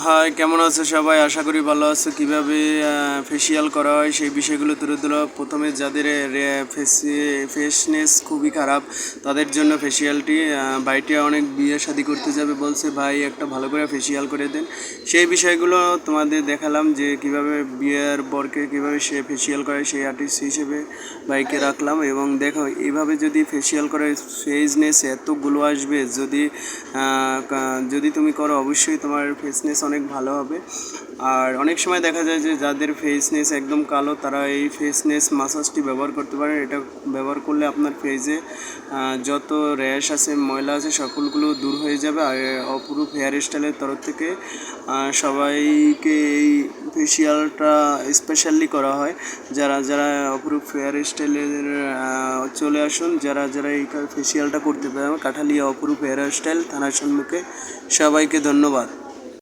High, কেমন আছো সবাই? আশা করি ভালো আছো। কিভাবে ফেসিয়াল করা হয় সেই বিষয়গুলো তুলে ধরো। প্রথমে যাদের ফেসনেস খুবই খারাপ তাদের জন্য ফেসিয়ালটি, ভাইটি অনেক বিয়ে শাদি করতে যাবে, বলছে ভাই একটা ভালো করে ফেসিয়াল করে দেন। সেই বিষয়গুলো তোমাদের দেখালাম যে কিভাবে বিয়ের বরকে কিভাবে সে ফেসিয়াল করে, সেই আর্টিস্ট হিসেবে ভাইকে রাখলাম। এবং দেখো এইভাবে যদি ফেসিয়াল করে ফেসনেস এত গ্লো আসবে, যদি তুমি করো অবশ্যই তোমার ফেসনেস অনেক ভালো হবে। আর অনেক সময় দেখা যায় যে যাদের ফেসনেস একদম কালো তারা এই ফেসনেস মাসাজটি ব্যবহার করতে পারে। এটা ব্যবহার করলে আপনার ফেসে যত র্যাশ আছে, ময়লা আছে, সকলগুলো দূর হয়ে যাবে। আর অপরূপ হেয়ার স্টাইলের তরফ থেকে সবাইকে এই ফেসিয়ালটা স্পেশালি করা হয়। যারা যারা অপরূপ হেয়ার স্টাইলের চলে আসুন, যারা যারা এই ফেসিয়ালটা করতে পারে, কাঠালিয়া অপরূপ হেয়ার স্টাইল থানার সম্মুখে। সবাইকে ধন্যবাদ।